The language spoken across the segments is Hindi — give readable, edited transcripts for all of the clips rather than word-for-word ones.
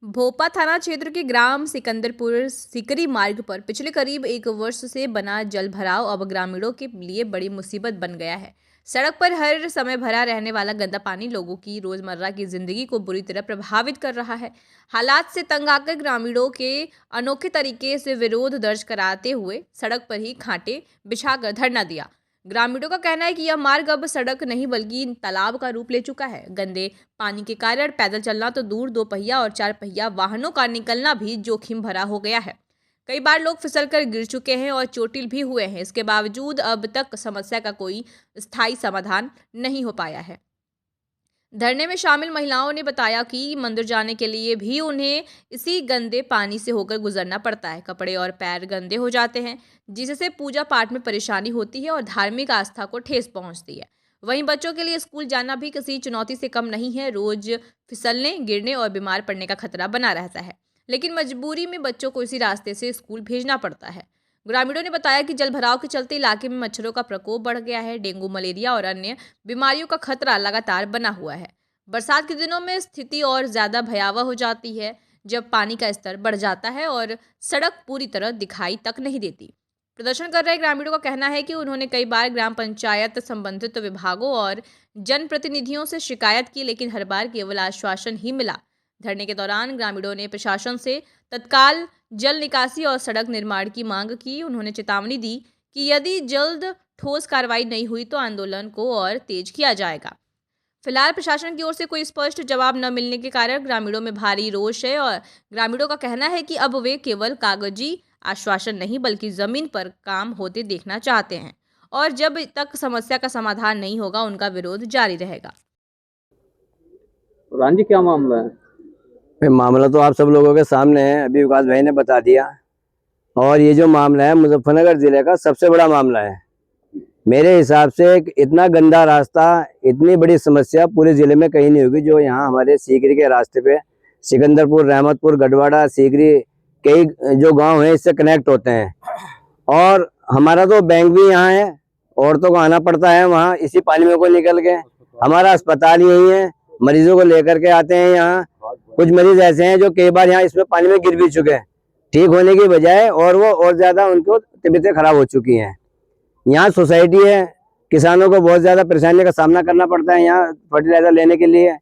भोपा थाना क्षेत्र के ग्राम सिकंदरपुर सिकरी मार्ग पर पिछले करीब 1 वर्ष से बना जल भराव अब ग्रामीणों के लिए बड़ी मुसीबत बन गया है। सड़क पर हर समय भरा रहने वाला गंदा पानी लोगों की रोजमर्रा की जिंदगी को बुरी तरह प्रभावित कर रहा है। हालात से तंग आकर ग्रामीणों के अनोखे तरीके से विरोध दर्ज कराते हुए सड़क पर ही खांटे बिछाकर धरना दिया। ग्रामीणों का कहना है कि यह मार्ग अब सड़क नहीं बल्कि तालाब का रूप ले चुका है। गंदे पानी के कारण पैदल चलना तो दूर, 2 पहिया और 4 पहिया वाहनों का निकलना भी जोखिम भरा हो गया है। कई बार लोग फिसलकर गिर चुके हैं और चोटिल भी हुए हैं। इसके बावजूद अब तक समस्या का कोई स्थायी समाधान नहीं हो पाया है। धरने में शामिल महिलाओं ने बताया कि मंदिर जाने के लिए भी उन्हें इसी गंदे पानी से होकर गुजरना पड़ता है। कपड़े और पैर गंदे हो जाते हैं, जिससे पूजा पाठ में परेशानी होती है और धार्मिक आस्था को ठेस पहुंचती है। वहीं बच्चों के लिए स्कूल जाना भी किसी चुनौती से कम नहीं है। रोज फिसलने, गिरने और बीमार पड़ने का खतरा बना रहता है, लेकिन मजबूरी में बच्चों को इसी रास्ते से स्कूल भेजना पड़ता है। ग्रामीणों ने बताया कि जल भराव के चलते इलाके में मच्छरों का प्रकोप बढ़ गया है। डेंगू, मलेरिया और अन्य बीमारियों का खतरा लगातार बना हुआ है। बरसात के दिनों में स्थिति और ज़्यादा भयावह हो जाती है, जब पानी का स्तर बढ़ जाता है और सड़क पूरी तरह दिखाई तक नहीं देती। प्रदर्शन कर रहे ग्रामीणों का कहना है कि उन्होंने कई बार ग्राम पंचायत, संबंधित विभागों और जनप्रतिनिधियों से शिकायत की, लेकिन हर बार केवल आश्वासन ही मिला। धरने के दौरान ग्रामीणों ने प्रशासन से तत्काल जल निकासी और सड़क निर्माण की मांग की। उन्होंने चेतावनी दी कि यदि जल्द ठोस कार्रवाई नहीं हुई तो आंदोलन को और तेज किया जाएगा। फिलहाल प्रशासन की ओर से कोई स्पष्ट जवाब न मिलने के कारण ग्रामीणों में भारी रोष है और ग्रामीणों का कहना है कि अब वे केवल कागजी आश्वासन नहीं बल्कि जमीन पर काम होते देखना चाहते हैं और जब तक समस्या का समाधान नहीं होगा उनका विरोध जारी रहेगा। रांझी, क्या मामला है? मामला तो आप सब लोगों के सामने है, अभी विकास भाई ने बता दिया। और ये जो मामला है मुजफ्फरनगर जिले का सबसे बड़ा मामला है मेरे हिसाब से। इतना गंदा रास्ता, इतनी बड़ी समस्या पूरे जिले में कहीं नहीं होगी जो यहाँ हमारे सीकरी के रास्ते पे सिकंदरपुर, रहमतपुर, गढ़वाड़ा, सीकरी कई जो गांव हैं इससे कनेक्ट होते हैं। और हमारा तो बैंक भी यहाँ है, औरतों को आना पड़ता है वहाँ इसी पानी में को निकल के। हमारा अस्पताल यही है, मरीजों को लेकर के आते हैं यहाँ। कुछ मरीज ऐसे हैं जो कई बार यहाँ इसमें पानी में गिर भी चुके हैं ठीक होने की बजाय, और वो और ज्यादा उनको तबीयतें खराब हो चुकी हैं। यहाँ सोसाइटी है, किसानों को बहुत ज्यादा परेशानी का सामना करना पड़ता है यहाँ फर्टिलाइजर लेने के लिए।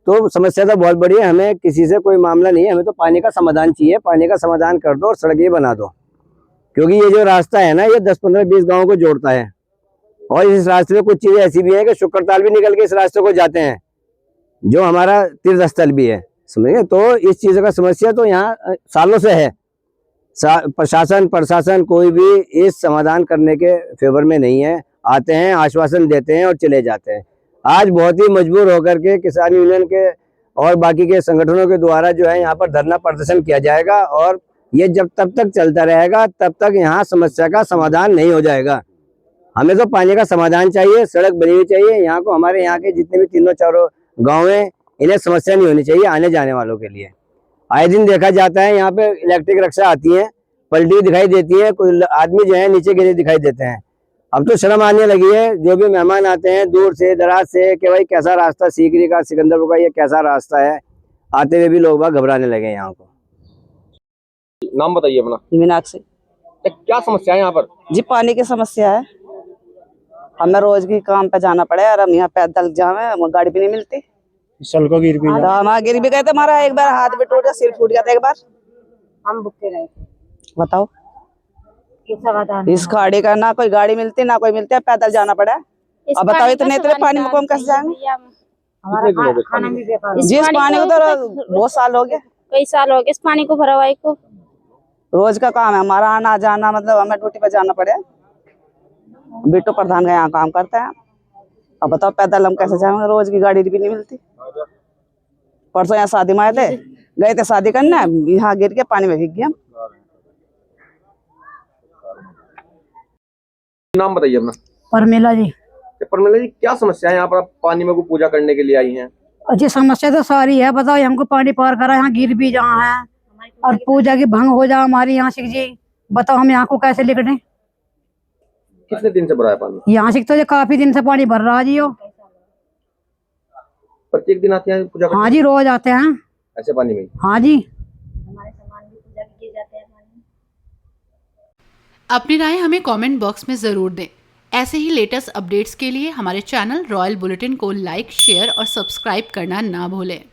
तो समस्या तो बहुत बड़ी है। हमें किसी से कोई मामला नहीं है, हमें तो पानी का समाधान चाहिए। पानी का समाधान कर दो और सड़कें बना दो, क्योंकि ये जो रास्ता है ना ये 10, 15, 20 गाँव को जोड़ता है। और इस रास्ते में कुछ चीजें ऐसी भी है कि शुक्रताल भी निकल के इस रास्ते को जाते हैं, जो हमारा तीर्थ स्थल भी है, समझिए। तो इस चीज का समस्या तो यहाँ सालों से है। प्रशासन कोई भी इस समाधान करने के फेवर में नहीं है। आते हैं, आश्वासन देते हैं और चले जाते हैं। आज बहुत ही मजबूर होकर के किसान यूनियन के और बाकी के संगठनों के द्वारा जो है यहाँ पर धरना प्रदर्शन किया जाएगा, और ये जब तब तक चलता रहेगा तब तक यहाँ समस्या का समाधान नहीं हो जाएगा। हमें तो पानी का समाधान चाहिए, सड़क बनी हुई चाहिए। यहाँ को हमारे यहाँ के जितने भी 3-4 गाँव हैं इन्हें समस्या नहीं होनी चाहिए आने जाने वालों के लिए। आए दिन देखा जाता है यहाँ पे इलेक्ट्रिक रिक्शा आती है, पलटी दिखाई देती है, कोई आदमी जो है नीचे गिरे दिखाई देते हैं। अब तो शर्म आने लगी है, जो भी मेहमान आते हैं दूर से दराज से कि भाई कैसा रास्ता सीकरी का, सिकंदरपुर का ये कैसा रास्ता है, आते हुए भी लोग बाग घबराने लगे यहाँ को। नाम बताइए अपना। मीनाक्षी। क्या समस्या है यहाँ पर? जी पानी की समस्या है, हमें रोज की काम पे जाना पड़े और हम यहाँ पैदल जावे, गाड़ी भी नहीं मिलती। सल को गिर भी हमारा गिर भी गए थे, हमारा एक बार हाथ भी टूट गया, सिर फूट गया था एक बार। हम भुगते रहे थे। बताओ समाधान इस खाड़ी का ना कोई गाड़ी मिलती ना कोई मिलती है, पैदल जाना पड़ा। अब बताओ इतने पानी में कौन कैसे जाएंगे? हमारा खाना भी बेकार। जी इस पानी को तो बहुत साल हो गए, कई साल हो गए इस पानी को भरा हुआ को। रोज का काम है हमारा आना जाना, मतलब हमें ड्यूटी पे जाना पड़े। बिट्टू प्रधान का यहाँ काम करते हैं। अब बताओ पैदल हम कैसे जाएंगे, रोज की गाड़ी भी नहीं मिलती। परसों यहाँ शादी में आए थे, गए थे शादी करने, यहाँ गिर के पानी में भीग गया। नाम बताइए अपना। परमिला जी। परमिला जी, क्या समस्या है यहाँ पर? आप पानी में को पूजा करने के लिए आई हैं। अच्छी समस्या तो सारी है, बताओ हमको पानी पार करा, यहाँ गिर भी जहाँ है और पूजा की भंग हो जाए हमारी यहाँ सिख जी। बताओ हम यहाँ को कैसे लिखने? कितने दिन से भरा है पानी यहाँ सिख? तो काफी दिन से पानी भर रहा जी। प्रत्येक दिन आते हैं पूजा करने? हाँ जी रोज आते हैं। ऐसे पानी में? हाँ जी। हमारे सामान भी पूजा के गिर जाते हैं पानी में। अपनी राय हमें कमेंट बॉक्स में ज़रूर दें। ऐसे ही लेटेस्ट अपडेट्स के लिए हमारे चैनल रॉयल बुलेटिन को लाइक, शेयर और सब्सक्राइब करना ना भूलें।